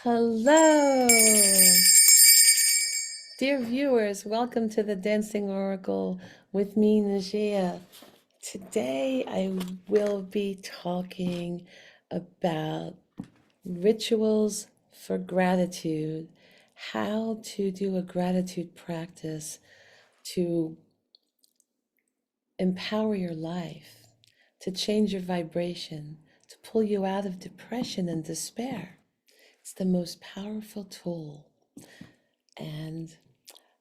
Hello, dear viewers. Welcome to the Dancing Oracle with me, Najia. Today I will be talking about rituals for gratitude, how to do a gratitude practice to empower your life, to change your vibration, to pull you out of depression and despair. It's the most powerful tool. And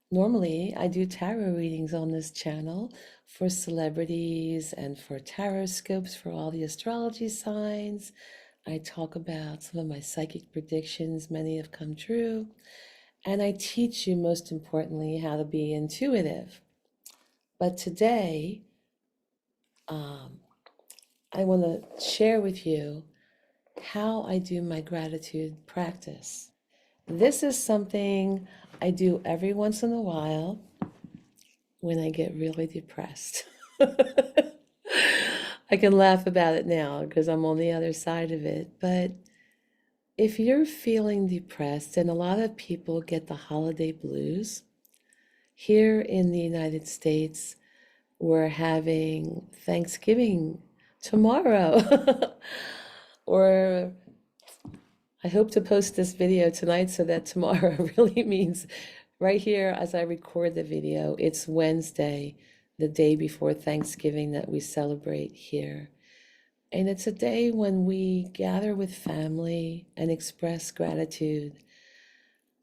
normally, I do tarot readings on this channel for celebrities and for tarot scopes for all the astrology signs. I talk about some of my psychic predictions, many have come true. And I teach you, most importantly, how to be intuitive. But today, I want to share with you how I do my gratitude practice. This is something I do every once in a while when I get really depressed. I can laugh about it now because I'm on the other side of it. But if you're feeling depressed, and a lot of people get the holiday blues, here in the United States, we're having Thanksgiving tomorrow. Or I hope to post this video tonight so that tomorrow really means right here as I record the video, it's Wednesday, the day before Thanksgiving that we celebrate here. And it's a day when we gather with family and express gratitude.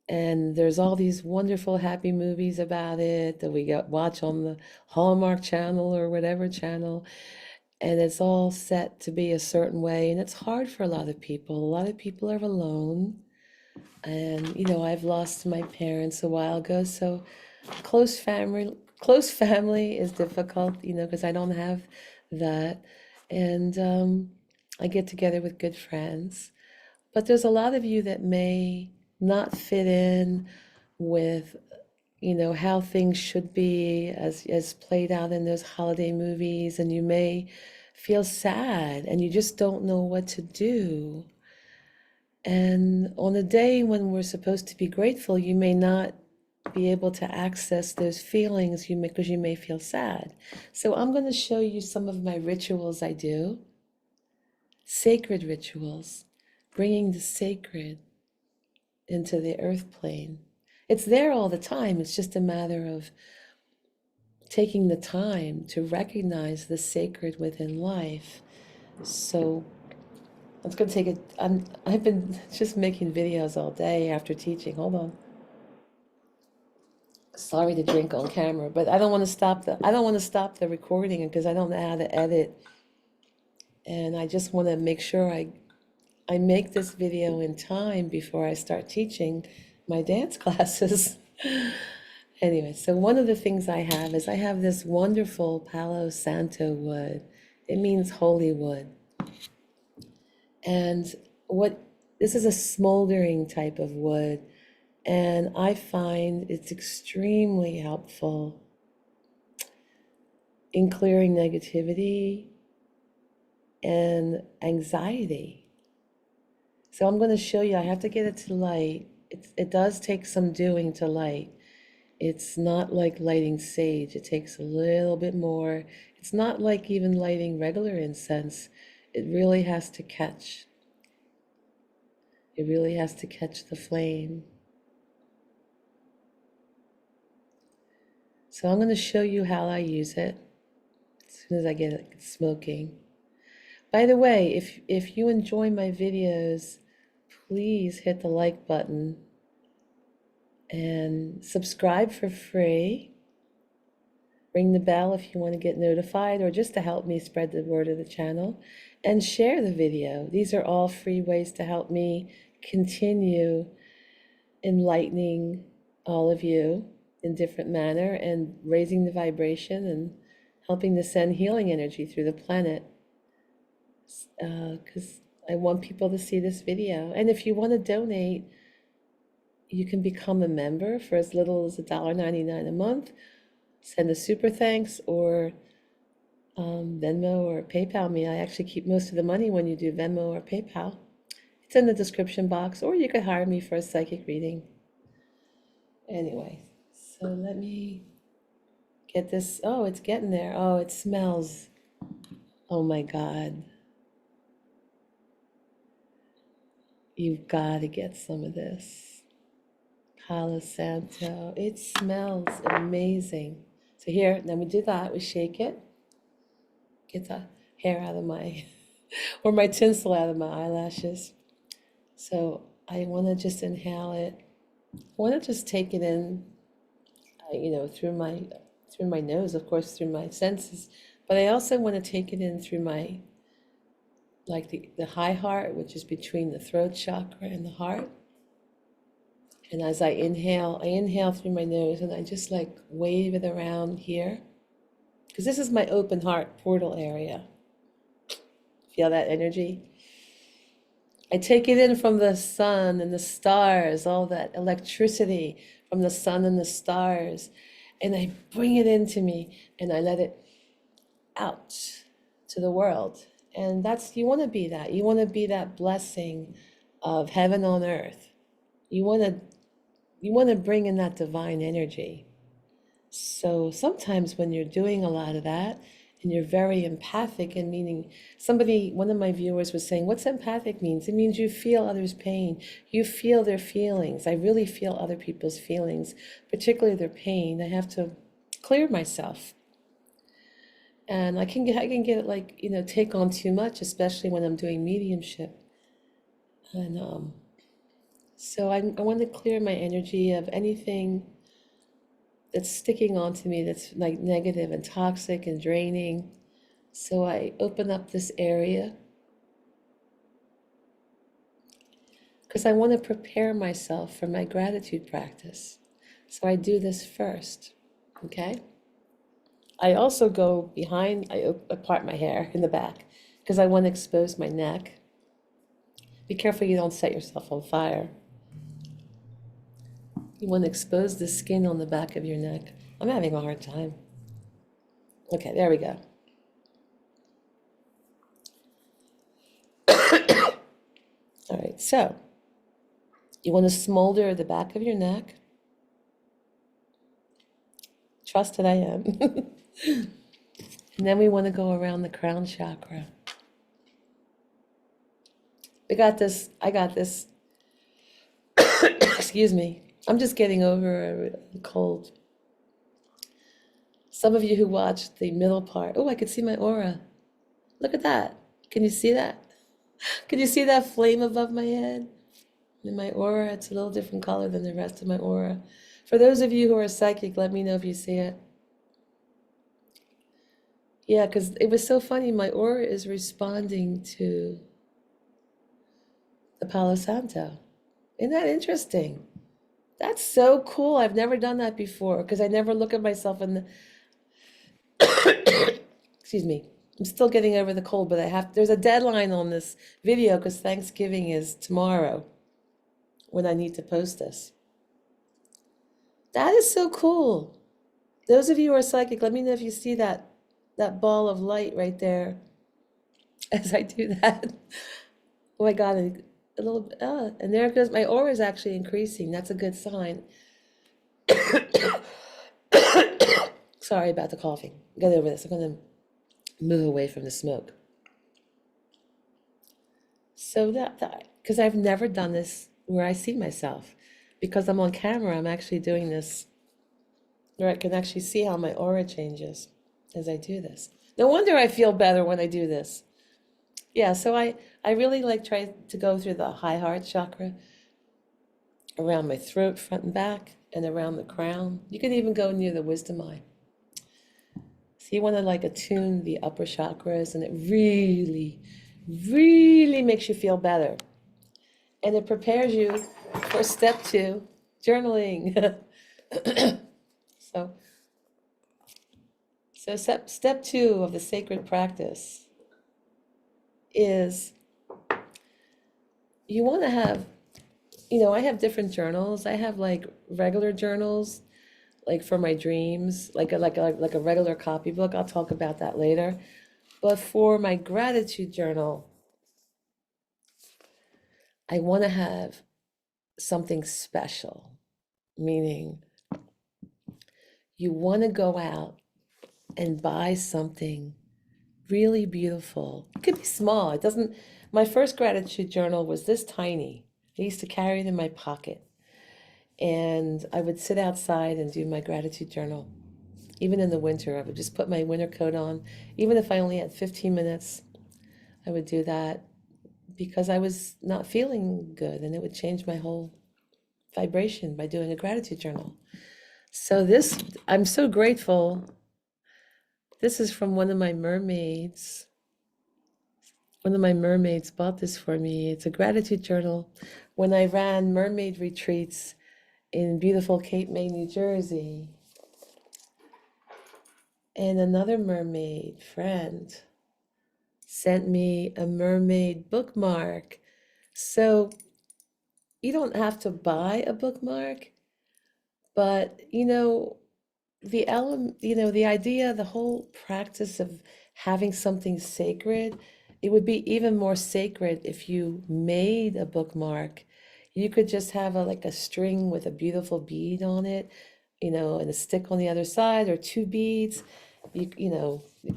And there's all these wonderful happy movies about it that we watch on the Hallmark channel or whatever channel. And it's all set to be a certain way. And it's hard for a lot of people. A lot of people are alone. And, I've lost my parents a while ago. So close family is difficult, because I don't have that. And I get together with good friends. But there's a lot of you that may not fit in with, how things should be as played out in those holiday movies, and you may feel sad and you just don't know what to do. And on a day when we're supposed to be grateful, you may not be able to access those feelings because you may feel sad. So I'm going to show you some of my rituals I do, sacred rituals, bringing the sacred into the earth plane. It's there all the time. It's just a matter of taking the time to recognize the sacred within life. So it's going to take I've been just making videos all day after teaching. Hold on. Sorry to drink on camera, but I don't want to stop the recording because I don't know how to edit. And I just want to make sure I make this video in time before I start teaching my dance classes. Anyway, so one of the things I have this wonderful Palo Santo wood. It means holy wood. And this is a smoldering type of wood, and I find it's extremely helpful in clearing negativity and anxiety. So I'm going to show you, I have to get it to light. It does take some doing to light. It's not like lighting sage. It takes a little bit more. It's not like even lighting regular incense. It really has to catch. It really has to catch the flame. So I'm going to show you how I use it as soon as I get it smoking. By the way, if you enjoy my videos, please hit the like button and subscribe for free. Ring the bell if you want to get notified, or just to help me spread the word of the channel, and share the video. These are all free ways to help me continue enlightening all of you in different manner and raising the vibration and helping to send healing energy through the planet, because I want people to see this video. And if you want to donate, you can become a member for as little as $1.99 a month. Send a SuperThanks or Venmo or PayPal me. I actually keep most of the money when you do Venmo or PayPal. It It's in the description box, or you could hire me for a psychic reading. Anyway, so let me get this. Oh, it's getting there. Oh, it smells. Oh my God. You've got to get some of this. Palo Santo. It smells amazing. So here, then we do that. We shake it. Get the hair out of my, or my tinsel out of my eyelashes. So I want to just inhale it. I want to just take it in, through my nose, of course, through my senses. But I also want to take it in through my, like the high heart, which is between the throat chakra and the heart. And as I inhale through my nose, and I just like wave it around here, because this is my open heart portal area. Feel that energy? I take it in from the sun and the stars, all that electricity from the sun and the stars, and I bring it into me and I let it out to the world. And that's, you want to be that. You want to be that blessing of heaven on earth. You want to bring in that divine energy. So sometimes when you're doing a lot of that and you're very empathic, and meaning one of my viewers was saying, what's empathic means? It means you feel others' pain. You feel their feelings. I really feel other people's feelings, particularly their pain. I have to clear myself. And I can get like, take on too much, especially when I'm doing mediumship. And so I want to clear my energy of anything that's sticking onto me that's like negative and toxic and draining. So I open up this area because I want to prepare myself for my gratitude practice. So I do this first, okay? I also go behind, I part my hair in the back because I want to expose my neck. Be careful you don't set yourself on fire. You want to expose the skin on the back of your neck. I'm having a hard time. Okay, there we go. All right, so you want to smolder the back of your neck. Trust that I am. And then we want to go around the crown chakra. I got this. Excuse me. I'm just getting over a cold. Some of you who watched the middle part, oh, I could see my aura. Look at that. Can you see that? Can you see that flame above my head? And my aura, it's a little different color than the rest of my aura. For those of you who are psychic, let me know if you see it. Yeah, because it was so funny. My aura is responding to the Palo Santo. Isn't that interesting? That's so cool. I've never done that before because I never look at myself in the... Excuse me. I'm still getting over the cold, but there's a deadline on this video because Thanksgiving is tomorrow when I need to post this. That is so cool. Those of you who are psychic, let me know if you see that ball of light right there as I do that. Oh my God, a little bit, and there it goes. My aura is actually increasing. That's a good sign. Sorry about the coughing. Get over this. I'm going to move away from the smoke. So that because I've never done this where I see myself. Because I'm on camera, I'm actually doing this where I can actually see how my aura changes as I do this. No wonder I feel better when I do this. Yeah, so I really try to go through the high heart chakra, around my throat, front and back, and around the crown. You can even go near the wisdom eye. So you want to attune the upper chakras, and it really, really makes you feel better. And it prepares you for step 2, journaling. So step 2 of the sacred practice is you want to have, I have different journals. I have regular journals, for my dreams, like a regular copybook. I'll talk about that later. But for my gratitude journal, I want to have something special, meaning you want to go out and buy something really beautiful. It could be small. It doesn't, my first gratitude journal was this tiny. I used to carry it in my pocket. And I would sit outside and do my gratitude journal. Even in the winter, I would just put my winter coat on. Even if I only had 15 minutes, I would do that because I was not feeling good and it would change my whole vibration by doing a gratitude journal. So this, I'm so grateful. This is from one of my mermaids. One of my mermaids bought this for me. It's a gratitude journal. When I ran mermaid retreats in beautiful Cape May, New Jersey, and another mermaid friend sent me a mermaid bookmark. So you don't have to buy a bookmark, but the idea, the whole practice of having something sacred, it would be even more sacred if you made a bookmark. You could just have like a string with a beautiful bead on it, and a stick on the other side, or two beads,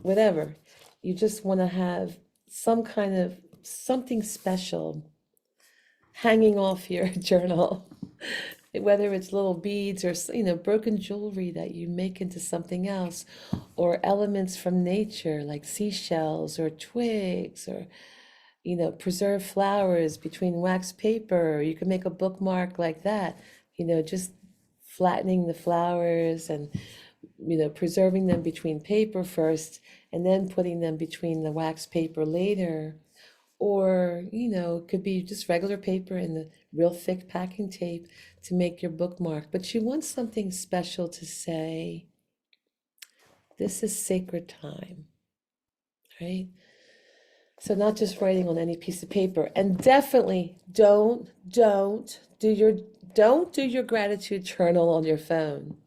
whatever. You just want to have some kind of something special hanging off your journal, whether it's little beads or broken jewelry that you make into something else, or elements from nature like seashells or twigs, or preserved flowers between wax paper. You can make a bookmark like that, just flattening the flowers and preserving them between paper first and then putting them between the wax paper later. Or, it could be just regular paper and the real thick packing tape to make your bookmark. But you want something special to say, this is sacred time, right? So not just writing on any piece of paper. And definitely don't do your gratitude journal on your phone.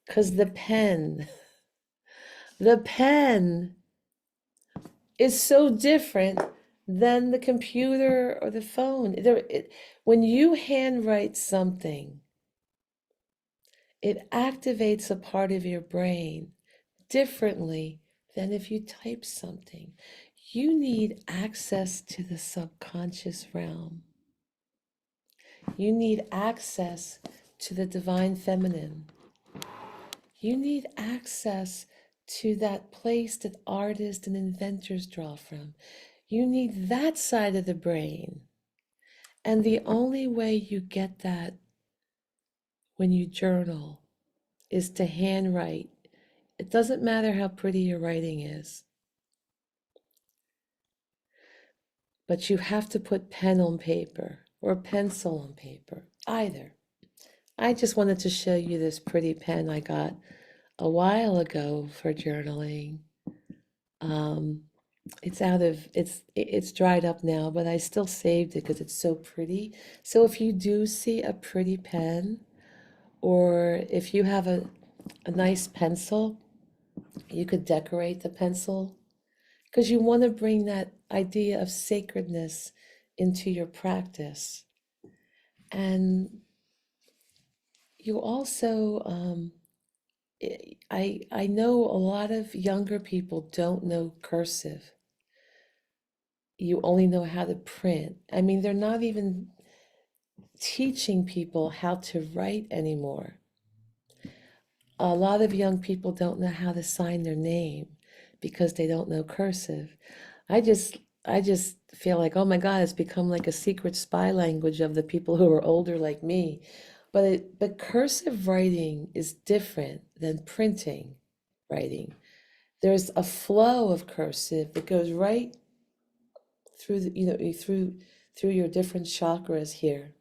Because the pen is so different than the computer or the phone. When you handwrite something, it activates a part of your brain differently than if you type something. You need access to the subconscious realm. You need access to the divine feminine. You need access to that place that artists and inventors draw from. You need that side of the brain. And the only way you get that when you journal is to handwrite. It doesn't matter how pretty your writing is, but you have to put pen on paper or pencil on paper, either. I just wanted to show you this pretty pen I got a while ago for journaling. It's dried up now, but I still saved it because it's so pretty. So if you do see a pretty pen, or if you have a nice pencil, you could decorate the pencil because you want to bring that idea of sacredness into your practice. And you also, I know a lot of younger people don't know cursive. You only know how to print. I mean, they're not even teaching people how to write anymore. A lot of young people don't know how to sign their name because they don't know cursive. I just feel like, oh my God, it's become like a secret spy language of the people who are older like me. But cursive writing is different than printing writing. There's a flow of cursive that goes right through through your different chakras here,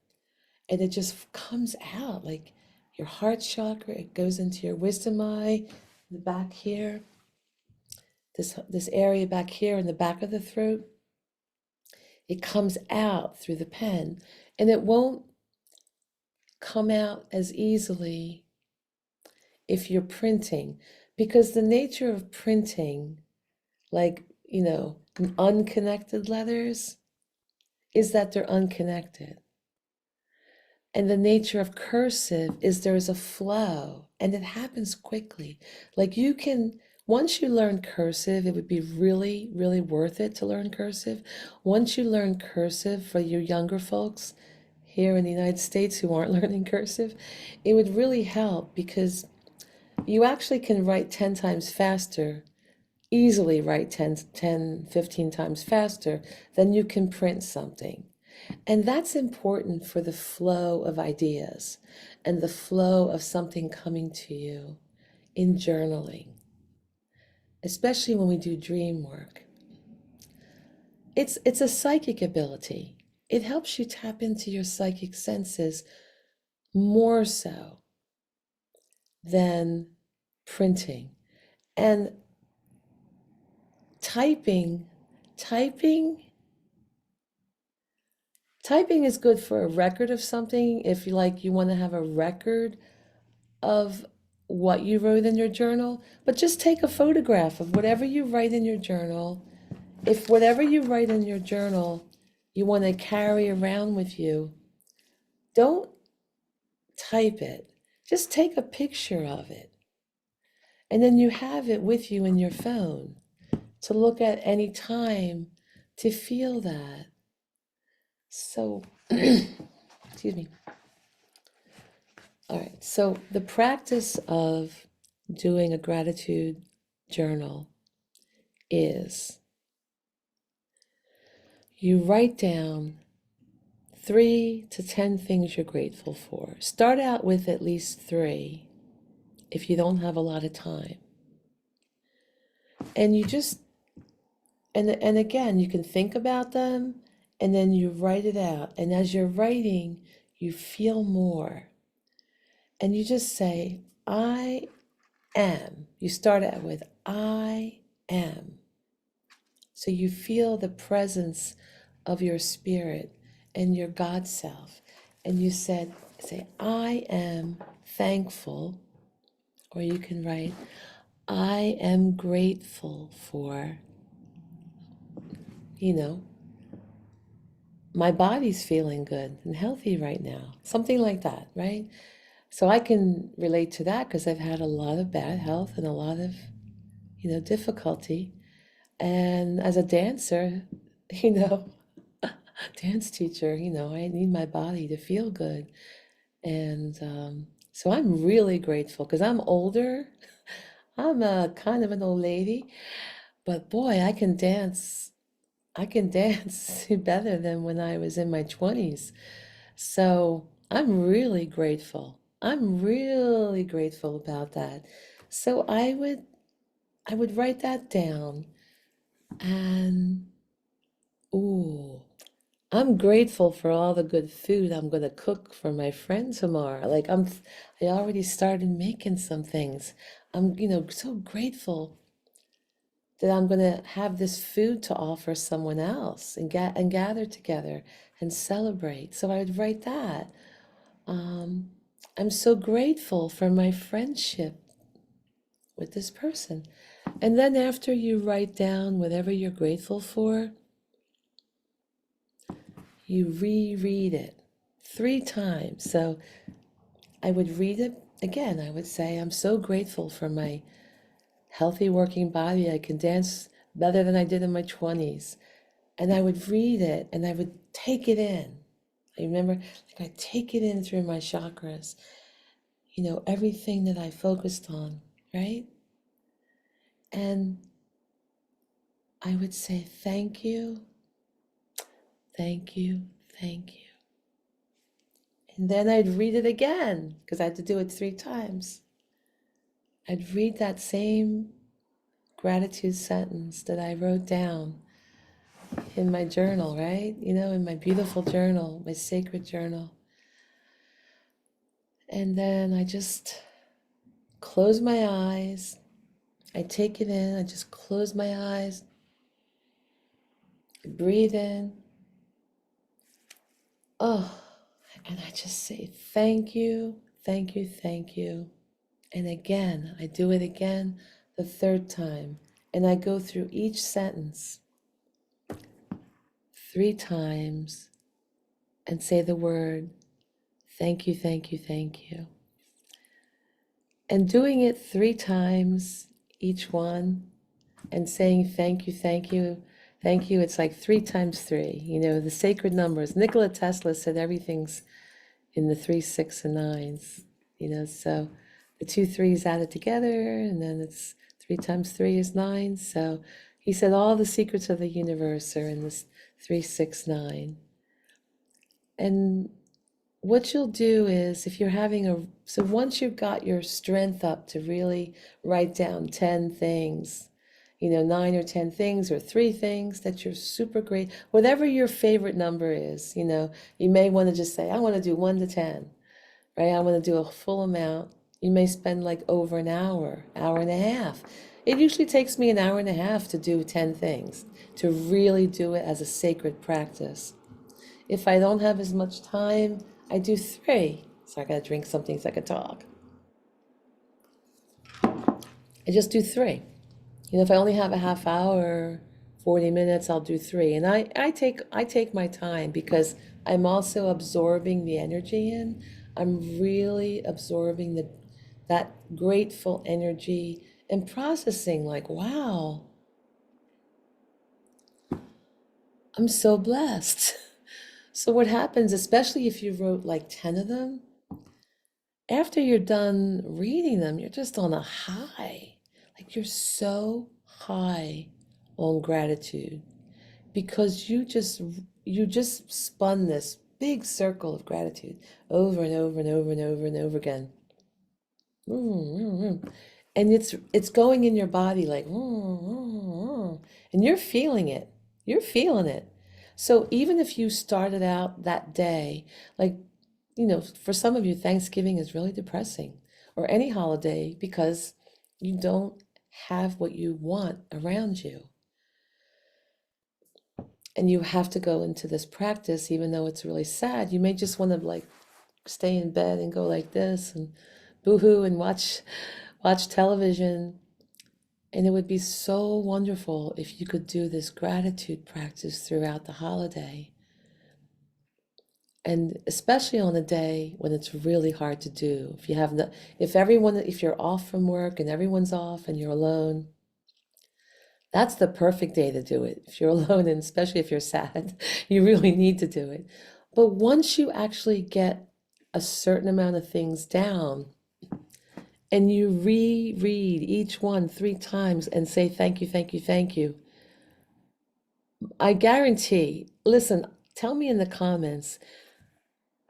and it just comes out like your heart chakra. It goes into your wisdom eye, the back here, this area back here in the back of the throat. It comes out through the pen, and it won't come out as easily if you're printing, because the nature of printing, like unconnected letters, is that they're unconnected. And the nature of cursive is there is a flow and it happens quickly. Like you can, once you learn cursive, it would be really, really worth it to learn cursive. Once you learn cursive, for your younger folks here in the United States who aren't learning cursive, it would really help because you actually can write 10 times faster, easily write 10, 15 times faster than you can print something. And that's important for the flow of ideas and the flow of something coming to you in journaling, especially when we do dream work. It's a psychic ability. It helps you tap into your psychic senses more so than printing. And typing, typing typing is good for a record of something. If you want to have a record of what you wrote in your journal, but just take a photograph of whatever you write in your journal. If whatever you write in your journal you want to carry around with you, don't type it. Just take a picture of it. And then you have it with you in your phone to look at any time to feel that. So, excuse me. All right, so the practice of doing a gratitude journal is you write down 3 to 10 things you're grateful for. Start out with at least 3 if you don't have a lot of time. And you just, and again, you can think about them and then you write it out. And as you're writing, you feel more. And you just say, I am. You start out with, I am. So you feel the presence of your spirit and your God self. And you say, I am thankful. Or you can write, I am grateful for, my body's feeling good and healthy right now. Something like that, right? So I can relate to that because I've had a lot of bad health and a lot of, difficulty. And as a dancer, you know, dance teacher, I need my body to feel good. And so I'm really grateful because I'm older. I'm a kind of an old lady, but boy, I can dance. I can dance better than when I was in my 20s. So I'm really grateful. I'm really grateful about that. So I would write that down and ooh, I'm grateful for all the good food I'm gonna cook for my friend tomorrow. I already started making some things. I'm, so grateful that I'm gonna have this food to offer someone else and gather together and celebrate. So I would write that. Um, I'm so grateful for my friendship with this person. And then after you write down whatever you're grateful for, you reread it 3 times. So I would read it again. I would say, I'm so grateful for my healthy working body. I can dance better than I did in my 20s. And I would read it and I would take it in. I remember, I take it in through my chakras, everything that I focused on, right? And I would say, thank you, thank you, thank you. And then I'd read it again because I had to do it 3 times. I'd read that same gratitude sentence that I wrote down in my journal, right? In my beautiful journal, my sacred journal. And then I just close my eyes. I take it in. I just close my eyes. I breathe in. Oh, and I just say, thank you, thank you, thank you. And again, I do it again the 3rd time. And I go through each sentence 3 times and say the word, thank you, thank you, thank you. And doing it 3 times each one and saying thank you, thank you, thank you. It's like 3 times 3, the sacred numbers. Nikola Tesla said everything's in the 3, 6, and 9s, so the 2 3s added together, and then it's 3 times 3 is 9. So he said all the secrets of the universe are in this 3, 6, 9. And what you'll do is, if you're so once you've got your strength up to really write down 10 things, 9 or 10 things or 3 things that you're super great, whatever your favorite number is, you may want to just say, I want to do 1 to 10, right? I want to do a full amount. You may spend like over an hour, hour and a half. It usually takes me an hour and a half to do 10 things, to really do it as a sacred practice. If I don't have as much time, I do 3. So I gotta drink something so I can talk. I just do 3. If I only have a half hour, 40 minutes, I'll do 3. And I take my time because I'm also absorbing the energy in. I'm really absorbing that grateful energy and processing like, wow, I'm so blessed. So what happens, especially if you wrote like 10 of them, after you're done reading them, you're just on a high. Like you're so high on gratitude because you just spun this big circle of gratitude over and over and over and over and over again. And it's going in your body like, and you're feeling it. You're feeling it. So even if you started out that day, like, for some of you, Thanksgiving is really depressing, or any holiday, because you don't have what you want around you. And you have to go into this practice, even though it's really sad. You may just want to like stay in bed and go like this and boohoo and watch television. And it would be so wonderful if you could do this gratitude practice throughout the holiday. And especially on a day when it's really hard to do. If you're off from work and everyone's off and you're alone, that's the perfect day to do it. If you're alone, and especially if you're sad, you really need to do it. But once you actually get a certain amount of things down and you reread each one 3 times and say thank you, thank you, thank you, I guarantee, listen, tell me in the comments,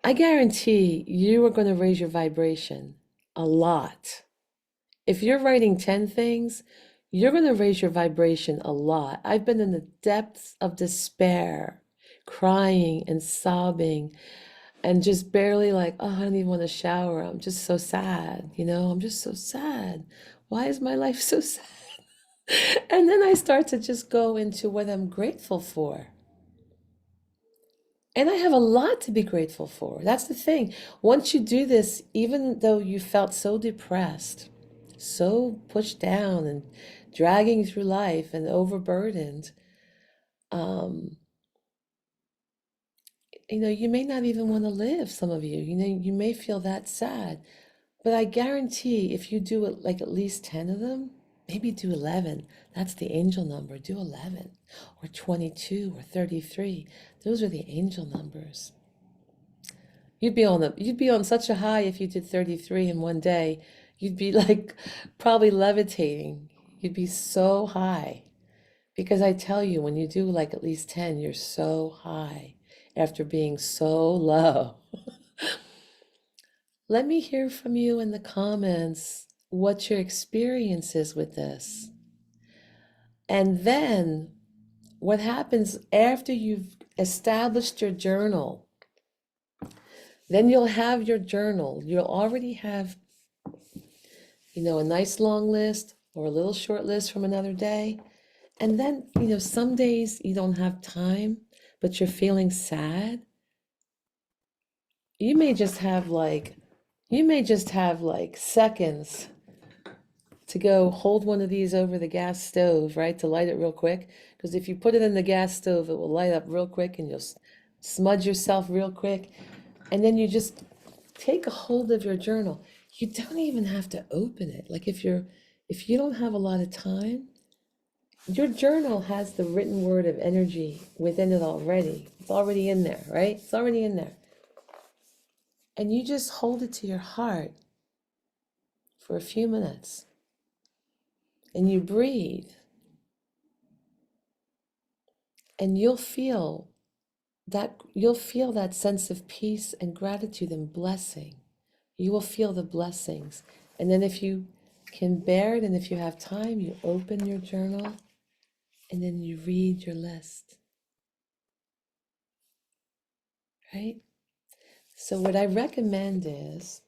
I guarantee you are going to raise your vibration a lot. If you're writing 10 things, you're going to raise your vibration a lot. I've been in the depths of despair, crying and sobbing, and just barely like, oh, I don't even want to shower. I'm just so sad. I'm just so sad. Why is my life so sad? And then I start to just go into what I'm grateful for. And I have a lot to be grateful for. That's the thing. Once you do this, even though you felt so depressed, so pushed down and dragging through life and overburdened, you may not even want to live, some of you. You may feel that sad. But I guarantee if you do it like at least 10 of them, maybe do 11. That's the angel number. Do 11 or 22 or 33. Those are the angel numbers. You'd be on such a high if you did 33 in one day. You'd be like probably levitating. You'd be so high. Because I tell you, when you do like at least 10, you're so high after being so low. Let me hear from you in the comments what your experience is with this. And then what happens after you've established your journal, then you'll have your journal. You'll already have, a nice long list or a little short list from another day. And then, some days you don't have time, but you're feeling sad. You may just have like seconds to go hold one of these over the gas stove, right, to light it real quick. Because if you put it in the gas stove, it will light up real quick and you'll smudge yourself real quick. And then you just take a hold of your journal. You don't even have to open it. Like if you don't have a lot of time, your journal has the written word of energy within it already. It's already in there, right? It's already in there. And you just hold it to your heart for a few minutes. And you breathe. And you'll feel that sense of peace and gratitude and blessing. You will feel the blessings. And then if you can bear it and if you have time, you open your journal and then you read your list. Right? So what I recommend is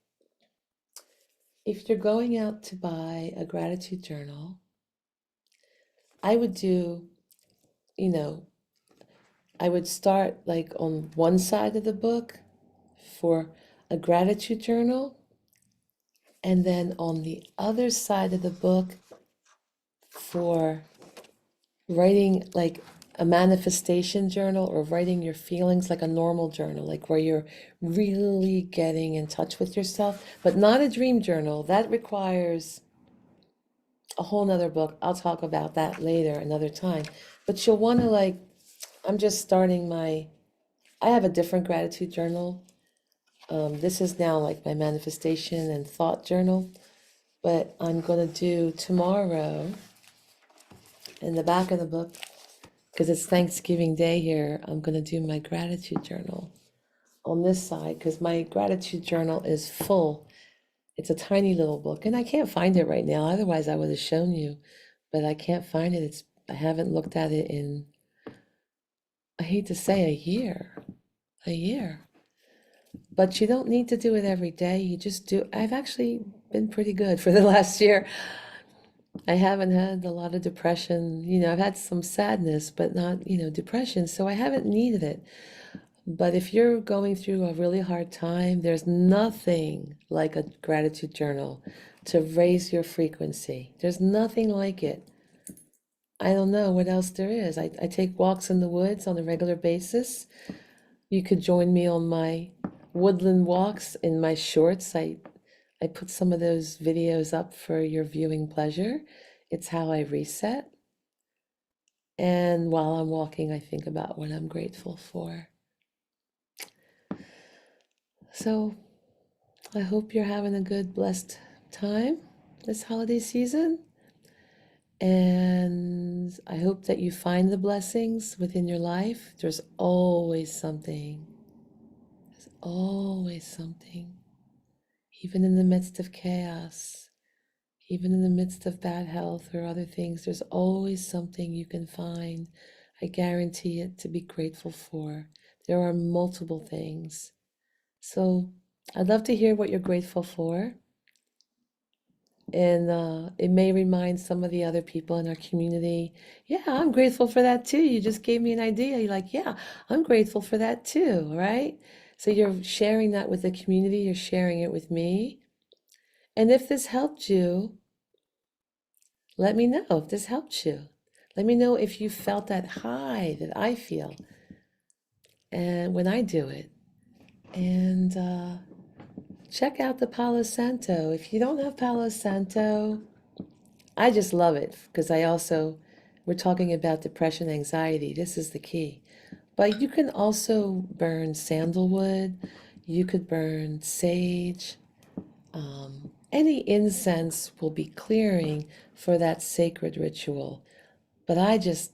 if you're going out to buy a gratitude journal, I would do, you know, I would start like on one side of the book for a gratitude journal, and then on the other side of the book for writing like a manifestation journal or writing your feelings like a normal journal, like where you're really getting in touch with yourself, but not a dream journal. That requires a whole nother book. I'll talk about that later, another time. But you'll want to like, I'm just starting I have a different gratitude journal. This is now like my manifestation and thought journal, but I'm going to do tomorrow in the back of the book, because it's Thanksgiving Day here, I'm going to do my gratitude journal on this side because my gratitude journal is full. It's a tiny little book and I can't find it right now. Otherwise, I would have shown you, but I can't find it. I haven't looked at it in, I hate to say, a year. But you don't need to do it every day. You just do. I've actually been pretty good for the last year. I haven't had a lot of depression. I've had some sadness, but not, depression. So I haven't needed it. But if you're going through a really hard time, there's nothing like a gratitude journal to raise your frequency. There's nothing like it. I don't know what else there is. I take walks in the woods on a regular basis. You could join me on my woodland walks in my shorts. I put some of those videos up for your viewing pleasure. It's how I reset. And while I'm walking, I think about what I'm grateful for. So I hope you're having a good, blessed time this holiday season. And I hope that you find the blessings within your life. There's always something. There's always something. Even in the midst of chaos, even in the midst of bad health or other things, there's always something you can find. I guarantee it, to be grateful for. There are multiple things. So I'd love to hear what you're grateful for. And it may remind some of the other people in our community, yeah, I'm grateful for that too. You just gave me an idea. You're like, yeah, I'm grateful for that too, right? So you're sharing that with the community, you're sharing it with me. And if this helped you, let me know if this helped you. Let me know if you felt that high that I feel and when I do it. And check out the Palo Santo. If you don't have Palo Santo, I just love it because we're talking about depression, anxiety. This is the key. But you can also burn sandalwood. You could burn sage. Any incense will be clearing for that sacred ritual. But I just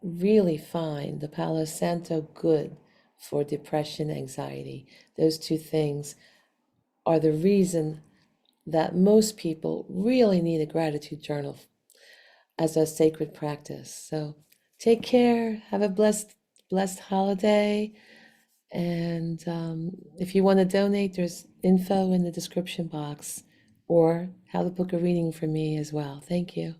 really find the Palo Santo good for depression, anxiety. Those two things are the reason that most people really need a gratitude journal as a sacred practice. So take care, have a blessed holiday. And if you want to donate, there's info in the description box or how to book a reading for me as well. Thank you.